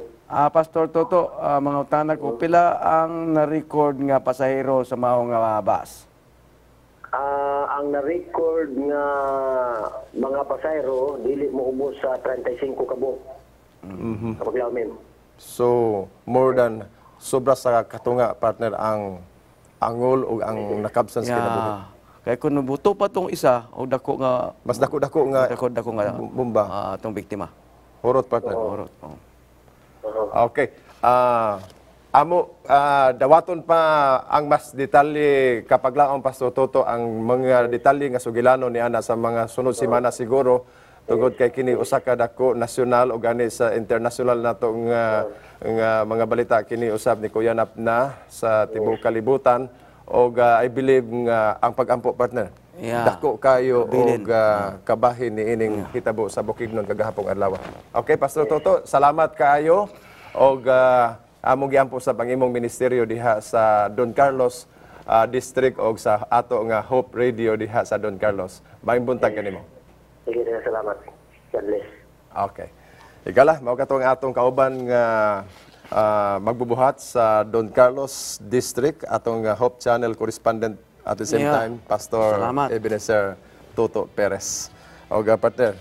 Pastor Toto, mga utana ko pila ang na-record nga pasahero sa mao nga bus? Ang na-record nga mga pasahero dili mo ubos sa 35 kabo. Kapaglaom. So, more than sobra sa katunga partner ang angol o ang nakabsan sa kinabuhi. Kaya kung nabuto pa tong isa, o dako nga Mas dako-dako nga bomba tong biktima. Horot partner. Horot. Okay. Dawaton pa ang mas detalye Kapaglaom Pastor Toto ang mga detalye nga sugilanon ni ana sa mga sunod semana siguro tungod kay kini usa ka dako nasyonal o gani sa international nato nga mga balita kini usab ni Kuya Napna sa tibuok kalibutan og I believe nga ang pag-ampo partner dako kayo og kabahin ni ining hitabo sa Bukidnon kagahapong adlaw. Okay Pastor Toto, salamat kaayo og among giampo sa pangimong ministeryo diha sa Don Carlos district og sa ato nga Hope Radio diha sa Don Carlos. Maayong buntag kanimo. Sige, salamat. God bless. Okay. Igala, mao katong atong kauban nga magbubuhat sa Don Carlos District, atong Hope Channel correspondent at the same time, Pastor Ebenezer Toto Perez. O partner,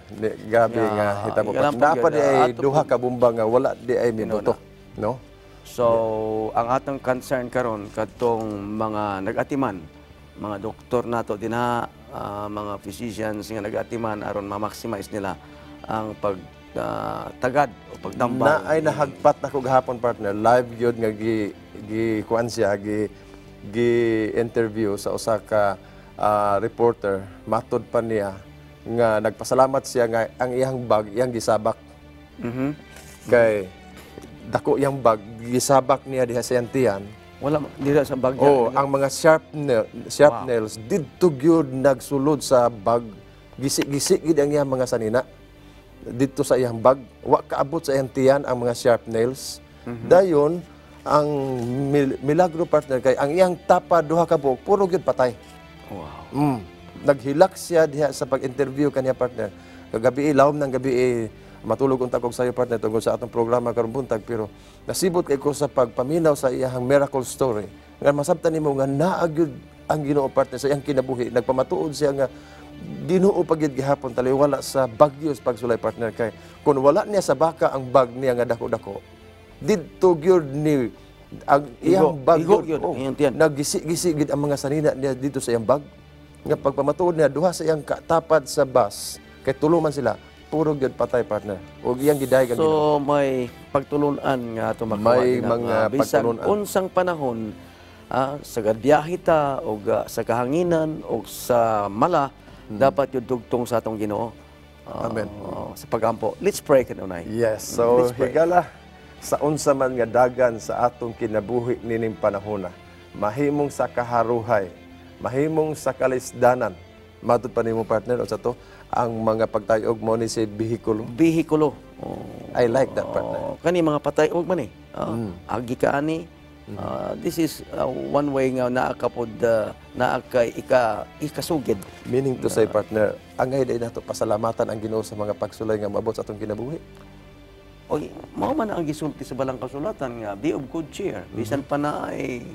gabi nga hitabo pa. Dapat di ay duha ka bomba nga wala di ay minuto, no? So, ang atong concern karon kadtong mga nag-atiman, mga doktor nato dinha, mga physicians nga nag-atiman aron ma-maximize nila ang pagtagad o pagtambal. Na ay nahagpat na ko gahapon partner, live yun nga kuan siya interview sa usa ka reporter, matod pa niya nga nagpasalamat siya nga ang iyang bag iyang gisabak. Kay dako iyang bag gisabak niya diha sa yantian. Wala dira sa bag. Ang mga sharp nails didto gyud nagsulod sa bag. Gisi-gisi gid ang iyang mga sanina. Dito sa iyang bag, wa kaabot sa iyang tiyan ang mga sharp nails. Dayon ang milagro partner kay ang iyang tapa duha ka buok puro gyud patay. Wow. Naghilak siya diha sa pag-interview kaniya partner. Kagabi lawom ng gabi matulog unta kog sayo partner tungkol sa atong programa karong buntag, pero nasibot kay ko sa pagpaminaw sa iyang miracle story. Nga masabtan nimo nga naa gyud ang Ginoo partner sa iyang kinabuhi. Nagpamatuod siya nga Ginoo pagyud gihapon taliwala sa bagyo sa pagsulay partner kay kun wala niya sa baka ang bag niya nga dako-dako. Didto gyud ni ang iyang bag yun. naggisi-gisi gid ang mga sanina niya dito sa iyang bag. Nga pagpamatuod niya duha sa iyang katapad sa bus kay tuluman sila puro gyud patay partner. Ug iyang gidayon ang Ginoo. So may pagtulunan nga ato May mga bisan pagtulunan. unsang panahon sa gadbiyahe ta o sa kahanginan o sa mala dapat yung dugtong sa atong Ginoo. Amen. Sa pagampo. Let's pray kanunay. Yes, so higala sa unsa man nga dagan sa atong kinabuhi nining panahona, mahimong sa kaharuhay, mahimong sa kalisdanan. Matud pa nimo partner o sa to ang mga pagtayog mo ni si bihikulo. Bihikulo. I like that partner. Kani mga patayog man eh. Agi ka ani. This is one way nga naakapod ikasugid. Meaning to say partner, angay day nato pasalamatan ang Ginoo sa mga pagsulay nga maabot sa atong kinabuhi. Oy, mao man ang gisulti sa balang kasulatan nga be of good cheer. Bisan pa na ay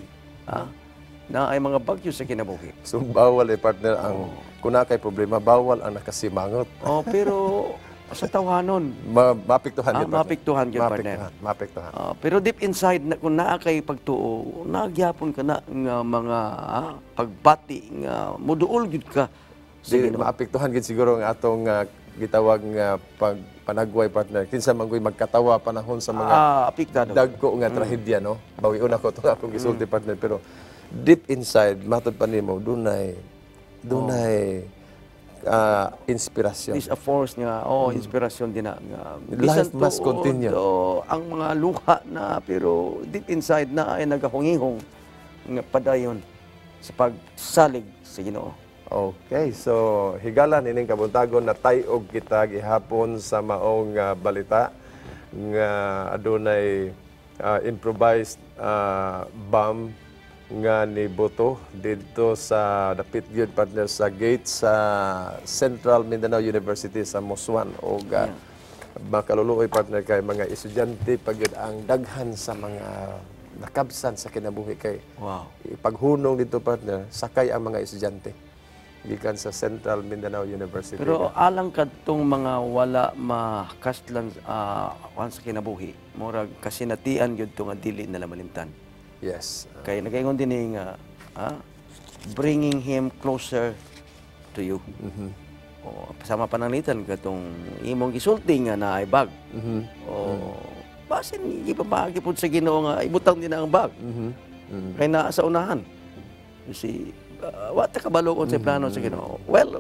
mga bagyo sa kinabuhi. So bawal partner ang kuna kay problema, bawal ang nakasimangot. Pero sa tawhanon, Mapiktuhan yun, partner. mapiktuhan yun, partner. Mapiktuhan. Pero deep inside, kung naa kay pagtuo, nagyapon ka na nga mga pagbati, nga muduol gid ka. Di maapektuhan gid siguro ang atong gitawag nga panagway partner. Kinsa man ko'y magkatawa panahon sa mga apektado. dagko nga trahedya, no? Bawion ako itong akong gisulti partner. Pero deep inside, matod pa nimo, dunay inspirasyon. This a force nga, inspirasyon din na. Life must continue. Ang mga luha na, pero deep inside na ay nagahungihong nga padayon sa pagsalig sa Ginoo. Okay, so higala nining kabuntagon na tayog kita gihapon sa maong balita nga adunay improvised bomb nga ni Boto dito sa dapit gyud partner sa gate sa Central Mindanao University sa Musuan o makaluluoy partner kay mga estudyante pagyud ang daghan sa mga nakabsan sa kinabuhi kay ipaghunong dito partner sakay ang mga estudyante gikan sa Central Mindanao University. Pero alang kadtong mga wala makaslan sa kinabuhi, murag kasinatian gyud to nga dili nila malimtan. Yes. Kay nagaingon din nga bringing him closer to you. O pasama pananglitan katong imong gisulti nga naay bag. Basin gipamagi pud sa Ginoo nga ibutang din ang bag. Kay naa sa unahan. Si wa ta kabaloon sa plano sa Ginoo. Well,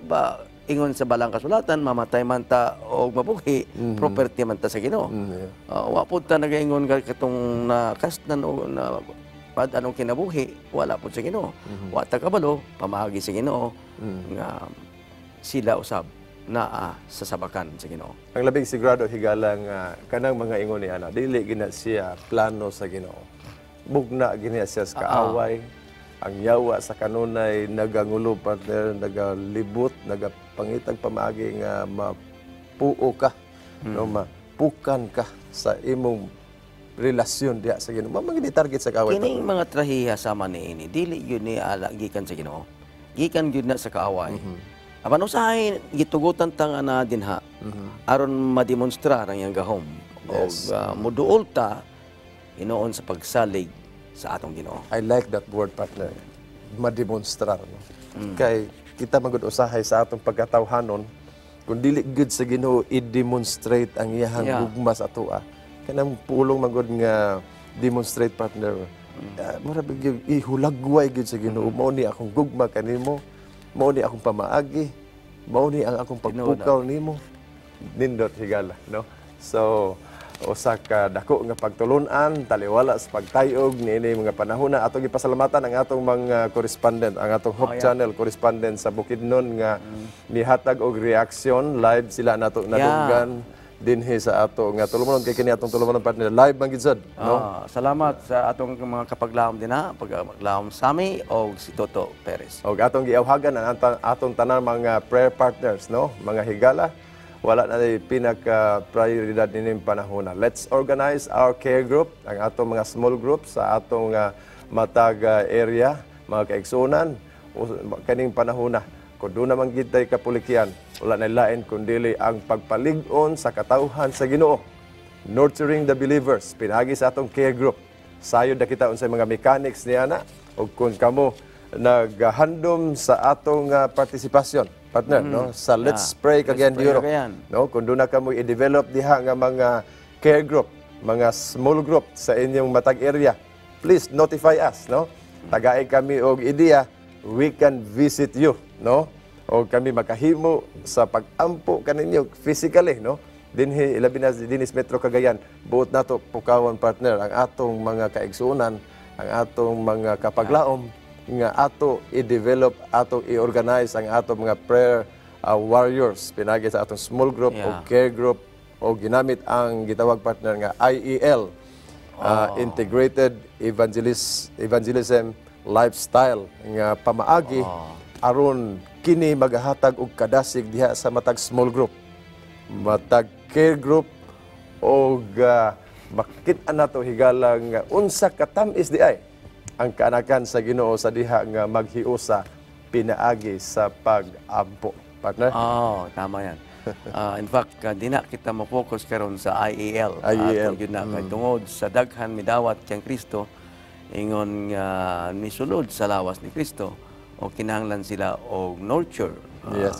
ingon sa balang kasulatan, mamatay man ta o mabuhi, property man ta sa Ginoo. Wa pud ta nagaingon katong nakasnan o na anong kinabuhi, wala pud sa Ginoo. Wa ta kabalo, pamagi sa Ginoo nga sila usab naa sa sabakan sa Ginoo. Ang labing sigurado higalang kanang mga ingon ni ana, dili gina siya plano sa Ginoo. Bugna gina siya sa kaaway. Ang yawa sa kanunay nagangulo partner, nagalibot, nagapangitag pamaagi nga mapuo ka, no, mapukan ka sa imong relasyon diha sa Ginoo. Mamang target sa kaaway. Kining mga trahiya sama niini, dili gyud ni ala gikan sa Ginoo. Gikan gyud na sa kaaway. Apan usahay gitugutan ta nga na dinha aron mademonstrar ang iyang gahom. Yes. O muduol ta inoon sa pagsalig sa atong Ginoo. I like that word partner. Mademonstrar. No? Kay kita magud usahay sa atong pagkatawhanon kung dili good sa Ginoo i-demonstrate ang iyang gugma sa atoa. Kanang pulong magud nga demonstrate partner. Mura bigyo ihulagway gyud sa Ginoo. Mao ni akong gugma kanimo. Mao ni akong pamaagi. Mao ni ang akong pagpukaw nimo. Nindot higala, no? So usa ka dako nga pagtulun-an taliwala sa pagtayog niini mga panahon na atong gipasalamatan ang atong mga correspondent, ang atong Hope Channel correspondent sa Bukidnon nga nihatag og reaksyon live sila nato nadunggan dinhi sa ato nga tulumanon kay kini atong tulumanon partner live man gid sad, no? Salamat sa atong mga kapaglahom din paglahom Sami o si Toto Perez. Og atong giawhagan ang atong tanan mga prayer partners, no? Mga higala wala na pinaka-prioridad nining panahon. Let's organize our care group, ang atong mga small group sa atong matag area, mga kaigsunan, kaning panahon. Kung doon naman kita'y kapulikian, wala na lain kundili ang pagpalig-on sa katauhan sa Ginoo. Nurturing the believers, pinagi sa atong care group. Sayod na kita unsay mga mechanics niya na, o kung kamo naghandom sa atong partisipasyon, partner, no? Sa Let's Pray Cagayan de Oro. No? Kung doon na kamo i-develop diha nga mga care group, mga small group sa inyong matag area, please notify us, no? Tagaay kami og ideya, we can visit you, no? O kami makahimo sa pag-ampo kaninyo physically, no? Dinhi ilabi na dinis Metro Cagayan, buot nato pukawon, partner, ang atong mga kaigsunan, ang atong mga kapaglaom nga ato i-develop, ato i-organize ang atong mga prayer warriors pinagi sa atong small group o care group o ginamit ang gitawag, partner, nga IEL, Integrated Evangelism Lifestyle nga pamaagi aron kini magahatag og kadasig diha sa matag small group, matag care group, og makita nato higala nga unsa katamis di ay ang kaanakan sa Ginoo sa diha nga maghiusa pinaagi sa pag-ampo, partner. Tama yan. In fact, di na kita mo-focus karon sa IEL. IEL. Yun na, tungod sa daghan midawat kang Kristo, ingon misulod sa lawas ni Kristo, o kinahanglan sila og nurture. Yes.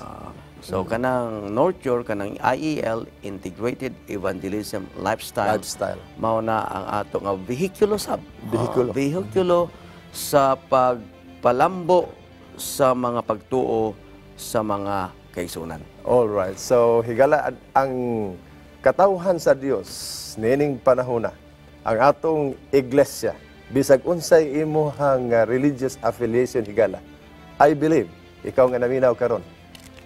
So kanang nurture, kanang IEL, Integrated Evangelism Lifestyle. Mao na ang ato nga vehikulo sab. Vehikulo sa pagpalambo sa mga pagtuo sa mga kaigsunan. All right. So higala ang katawhan sa Dios nining panahon ang atong iglesia, bisag unsay imong religious affiliation higala. I believe ikaw nga naminaw karon,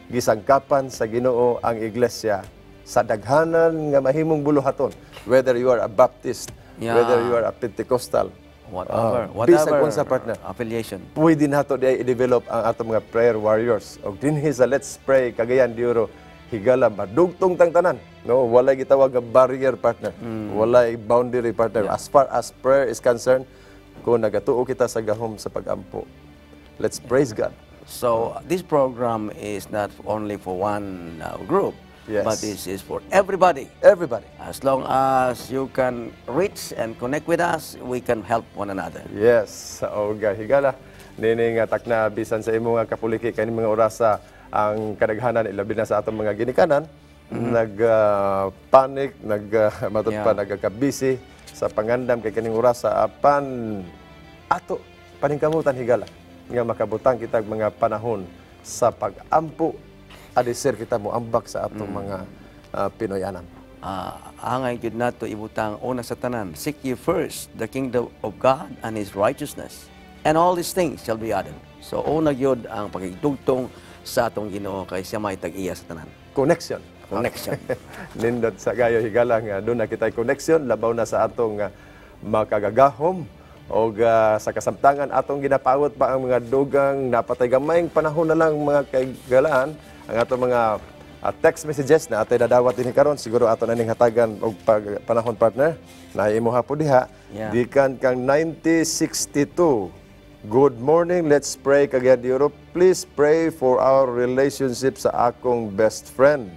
gisangkapan sa Ginoo ang iglesia sa daghanan nga mahimong buluhaton, whether you are a Baptist, whether you are a Pentecostal, whatever bisag unsa, partner, affiliation, pwede nato di i-develop ang atong mga prayer warriors. Og dinhi sa Let's Pray Cagayan de Oro, higala madugtong tang tanan, no? Walay gitawag nga barrier, partner, walay boundary, partner, as far as prayer is concerned. Kung nagatuo kita sa gahom sa pag-ampo, let's praise God. So this program is not only for one group, but this is for everybody. Everybody. As long as you can reach and connect with us, we can help one another. Yes. O higala, nining takna bisan sa imong kapuliki kani mga orasa ang kadaghanan ilabi na sa atong mga ginikanan, nag-panic, matod pa nagka-busy sa pangandam kay kaning orasa apan ato paningkamutan higala nga makabutang kitag mga panahon sa pag-ampo, adisir kita mo ambak sa atong mga Pinoyanan. Angay gyud nato ibutang una sa tanan, seek ye first the kingdom of God and His righteousness, and all these things shall be added. So una gyud ang pagigdugtong sa atong Ginoo kay siya may tag-iya sa tanan. Connection. Nindot sa gayo higala nga doon na kitay connection, labaw na sa atong makagagahom, o sa kasamtangan atong ginapawot pa ang mga dugang napatay gamayng panahon na lang, mga kaigalaan, ang atong mga text messages na atay dadawat din karon, siguro ato na ning hatagan og panahon, partner, na imo hapon diha. Gikan kang 9062. Good morning, Let's Pray Cagayan de Oro. Please pray for our relationship sa akong best friend.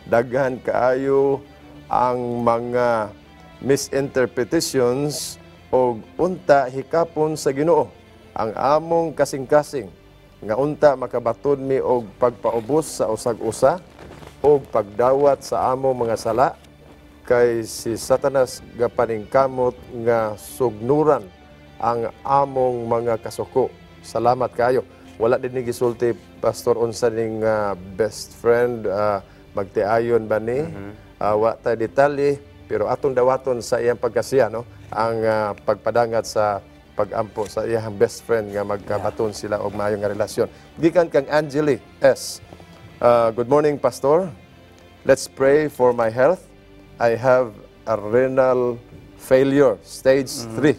Daghan kaayo ang mga misinterpretations o unta hikapon sa Ginoo ang among kasing-kasing nga unta makabaton mi og pagpaubos sa usag-usa o pagdawat sa among mga sala, kay si Satanas gapaningkamot nga sugnuran ang among mga kasuko. Salamat kayo. Wala din ni gisulti, Pastor, unsa ning best friend, magtiayon ba ni? Wa ta detalye, pero atong dawaton sa iyang pagkasiya, no? Ang pagpadangat sa pag-ampo sa iyang best friend nga magkabaton sila og maayong nga relasyon. Gikan kang Angeli S. Good morning, Pastor. Let's pray for my health. I have a renal failure, stage 3.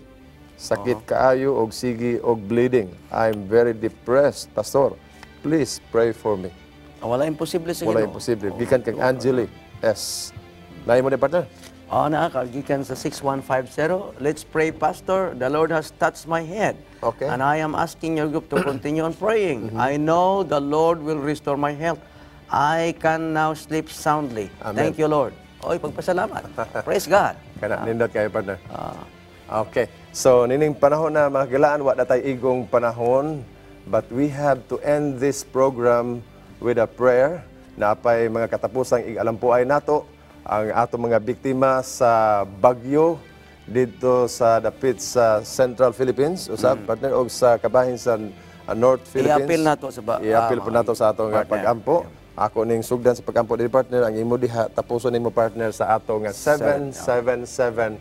Sakit kaayo og sige og bleeding. I'm very depressed, Pastor. Please pray for me. Wala imposible sa Wala Ginoo. imposible. Gikan kang Angeli S. Lain mo na, partner? Kagikan sa 6150. Let's pray, Pastor. The Lord has touched my head. Okay. And I am asking your group to continue on praying. I know the Lord will restore my health. I can now sleep soundly. Amen. Thank you, Lord. Oy, pagpasalamat. Praise God. Kana, nindot kayo, partner. Okay. So, nining panahon na mga gilaan, wa na tayo igong panahon. But we have to end this program with a prayer. Napay mga katapusang igalampuay nato ang ato mga biktima sa bagyo dito sa dapit sa Central Philippines, usab partner, og sa kabahin sa North Philippines. I-appeal nato sa I-appeal po nato sa atong partner. pag-ampo. Ako ning sugdan sa pag-ampo dili, partner, ang imo diha tapuson nimo, partner, sa atong 777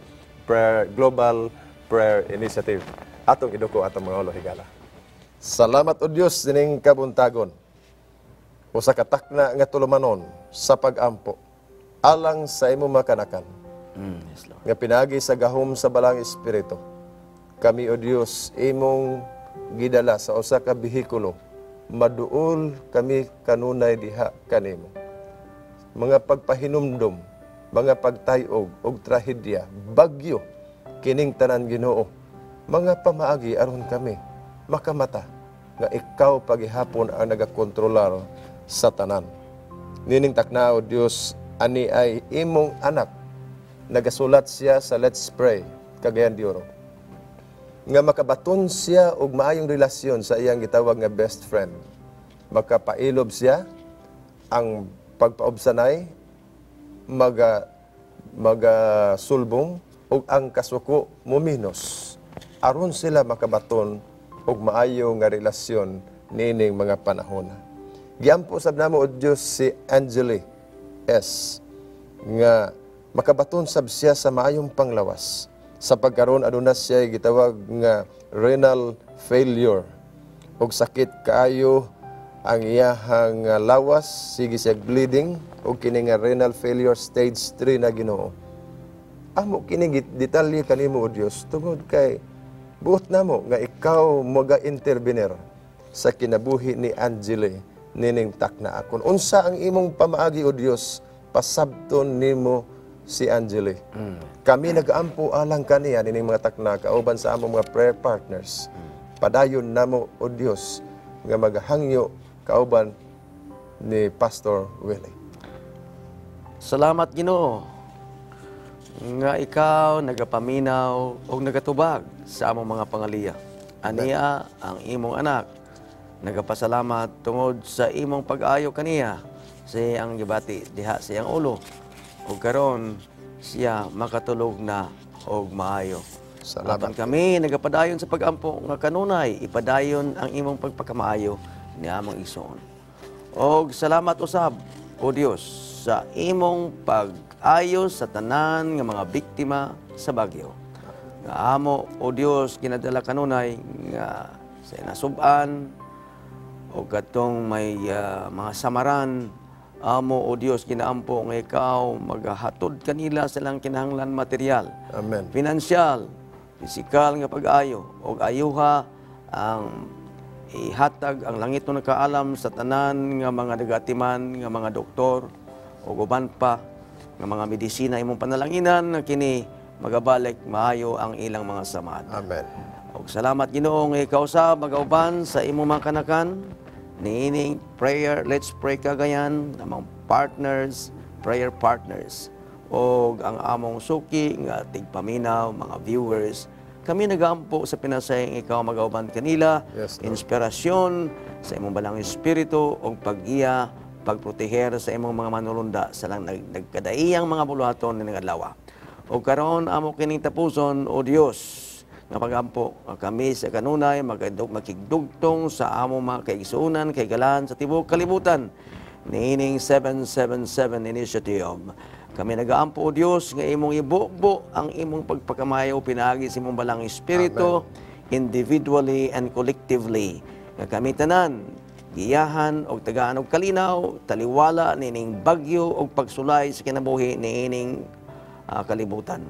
prayer Global Prayer Initiative. Atong iduko atong mga ulo higala. Salamat o Dios dining kabuntagon. Usa ka takna nga tulumanon sa pag-ampo alang sa imo makanakan. Yes, Lord. Nga pinagi sa gahom sa balang espiritu. Kami o Dios imong gidala sa usa ka behikulo. Maduol kami kanunay diha kanimo. Mga pagpahinumdom, mga pagtayog og trahedya, bagyo kining tanan Ginoo. Mga pamaagi aron kami makamata nga ikaw pagihapon ang nagakontrolar sa tanan. Nining taknao, Dios, ani ay imong anak. Nagasulat siya sa Let's Pray, Cagayan de Oro. Nga makabaton siya og maayong relasyon sa iyang gitawag nga best friend. Makapailob siya ang pagpaobsanay, sulbong og ang kasuko muminos. Aron sila makabaton og maayo nga relasyon nining mga panahon. Giampo sab namo o Dios si Angeli S. nga makabaton sab siya sa maayong panglawas. Sa pagkaroon aduna siya gitawag nga renal failure og sakit kaayo ang iyahang lawas, sige siya bleeding og kini nga renal failure stage 3 na Ginoo. Amo kini detalye kanimo o Dios tungod kay buot namo nga ikaw maga-intervenir sa kinabuhi ni Angeli nining takna akon. Unsa ang imong pamaagi o Dios pasabton nimo si Angeli. Kami nagaampo alang kaniya nining mga takna kauban sa among mga prayer partners. Padayon namo o Dios nga maghangyo kauban ni Pastor Willie. Salamat, Ginoo, nga ikaw nagapaminaw o nagatubag sa among mga pangaliya. Aniya ang imong anak. Nagapasalamat tungod sa imong pag-ayo kaniya sa iyang gibati diha sa iyang ulo. O karon siya makatulog na og maayo. Salamat. Apan kami nagapadayon sa pag-ampo nga kanunay ipadayon ang imong pagpakamaayo ni among igsoon. Og salamat usab o Dios sa imong pag-ayo sa tanan nga mga biktima sa bagyo. Nga amo o Dios kinadala kanunay nga sa nasub-an o katong may mga samaran, amo o Dios ginaampo nga ikaw maghatod kanila sa lang kinahanglan material, Amen. pinansyal, pisikal nga pag-ayo o ayuha ang ihatag ang langit no nakaalam sa tanan nga mga nagatiman nga mga doktor o uban pa nga mga medisina imong panalanginan na kini magabalik maayo ang ilang mga samahan. Amen. Og salamat Ginoo nga ikaw sa magauban sa imong mga kanakan niining prayer, let's pray Cagayan, among partners, prayer partners, o ang among suki, nga tigpaminaw, mga viewers. Kami nagampo sa pinasayang ikaw magauban kanila, Yes, Lord. inspirasyon sa imong balang espiritu, o pag-iya, pagproteher sa imong mga manulunda sa lang nagkadaiyang mga buluhaton ni adlaw. O karon amo kining tapuson, o Dios, nga pagampo kami sa kanunay makigdugtong sa among mga kaigsuunan kay galan sa tibuok kalibutan niining 777 initiative. Kami nagaampo o Dios nga imong ibubo ang imong pagpakamayo pinagi sa imong balang espiritu individually and collectively. Nga kami tanan giyahan og tagaan og kalinaw taliwala niining bagyo og pagsulay sa kinabuhi niining kalibutan.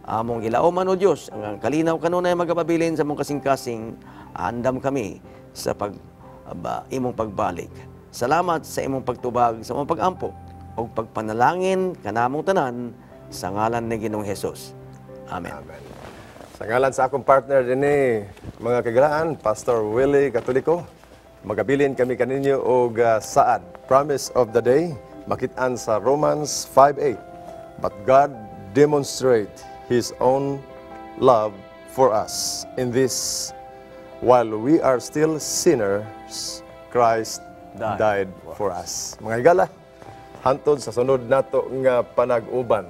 Among gilauman o Diyos, ang kalinaw kanunay magapabilin sa mong kasing-kasing, andam kami sa imong pagbalik Salamat sa imong pagtubag sa imong pag-ampo o pagpanalangin kanamong tanan sa ngalan ni Ginoong Hesus. Amen. Amen. Sa ngalan sa akong partner din mga kagalaan, Pastor Willie Katoliko, magabilin kami kaninyo og saad. Promise of the day, makitaan sa Romans 5:8. But God demonstrate His own love for us in this, while we are still sinners, Christ died for us. Mga higala, hantod sa sunod nato nga panag-uban,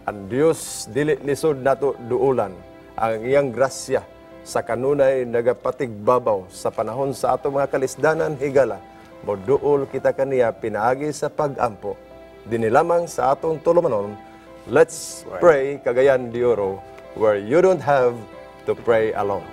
ang Dios dili lisod nato duulan ang iyang grasya sa kanunay nagapatigbabaw sa panahon sa ato mga kalisdanan higala. Moduol kita kaniya pinaagi sa pag-ampo. Dinilamang sa atong tulumanon, let's pray kagayan di oro, where you don't have to pray alone.